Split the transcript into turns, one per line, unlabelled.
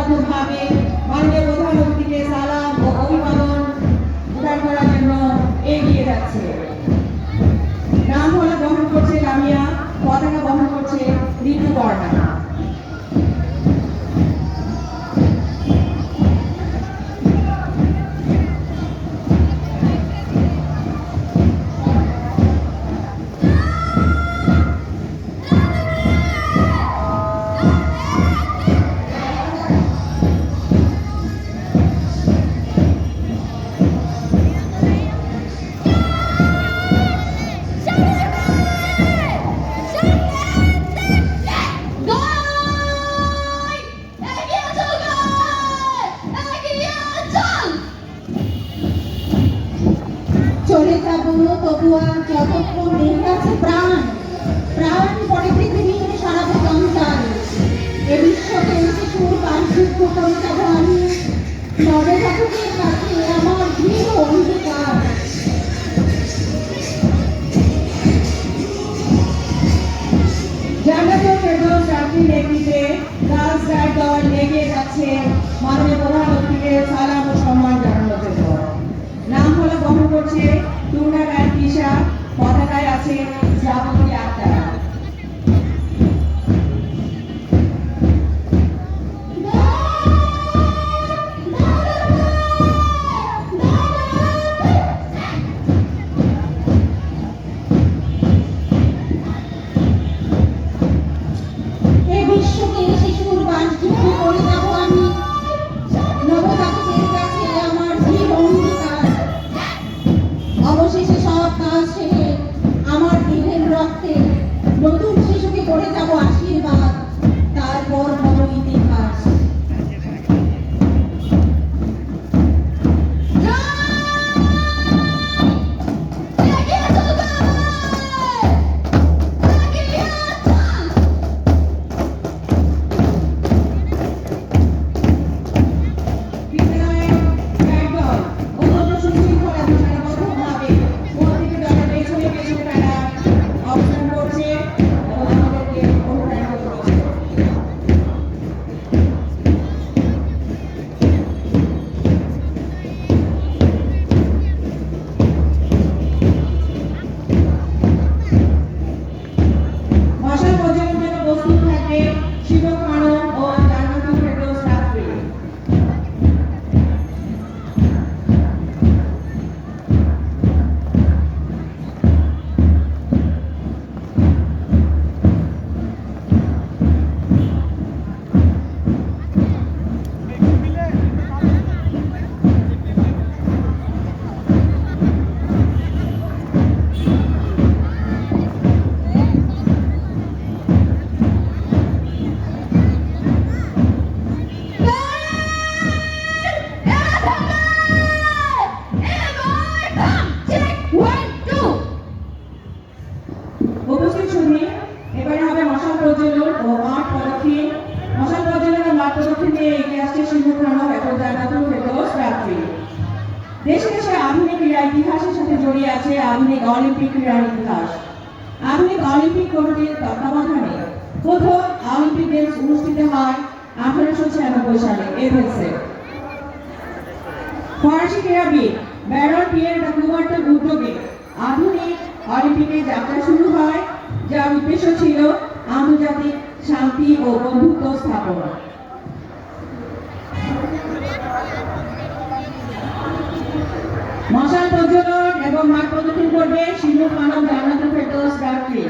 সর্বতভাবে মাননীয় প্রধানমন্ত্রীকে সালাম ও অভিবাদন প্রদান করার জন্য এগিয়ে যাচ্ছে। নাম হলে বহন করছে লামিয়া, পতাকা বহন করছে ঋতুপর্ণা।
চলে যাব তবুয়া যতক্ষণ নেই আছে প্রাণ, প্রাণ পরে পৃথিবীর সারাবে সংসার। এ বিশ্বকে শিশুর বার্ষিক করে যাব আমি, নবজাতকের কাছে আমার দৃঢ় অঙ্গীকার।
জান্নাতুল ফেরদৌস রাত্রির নেতৃত্বে গার্লস গাইড দল এগিয়ে যাচ্ছে মাননীয় প্রধানমন্ত্রীকে সালাম ও সম্মান জানানোর জন্য। নাম হলে বহন করছে টুনা গাইড তিশা, পতাকায় আছে শ্রাবন্তী আক্তার।
এ বিশ্বকে শিশুর বাসযোগ্য করে যাব আমি, নবজাতকের কাছে আমার দৃঢ় অঙ্গীকার। অবশেষে সব কাজ শেষে আমার দেহের রক্তে নতুন শিশুকে করে যাব আশীর্বাদ, তারপর বড় ইতিহাস।
উপস্থিত শুনে এবারে হবে মশাল প্রজ্বলন ও মাঠ প্রদক্ষিণ। মশাল প্রজ্বলন ও মাঠ প্রদক্ষিণ নিয়ে এগিয়ে আসছে সিংহখানা এবং জান্নাতুল ফেরদৌস রাত্রি। দেশে দেশে আধুনিক ক্রীড়া ইতিহাসের সাথে জড়িয়ে আছে আধুনিক অলিম্পিক ক্রীড়ার ইতিহাস। আধুনিক অলিম্পিক কমিটির তত্ত্বাবধানে প্রথম অলিম্পিক গেমস অনুষ্ঠিত হয় 1896 সালে এথেন্সে। ফরাসি ক্রীড়াবিদ ব্যারন পিয়ের দ্য কুবার্টের উদ্যোগে আধুনিক অলিম্পিকে যাত্রা শুরু হয়, যার উদ্দেশ্য ছিল আন্তর্জাতিক শান্তি ও বন্ধুত্ব স্থাপন। মশাল প্রজ্বলন এবং মাঠ প্রদক্ষিণ করবে সিংহখানা জান্নাতুল ফেরদৌস রাত্রি।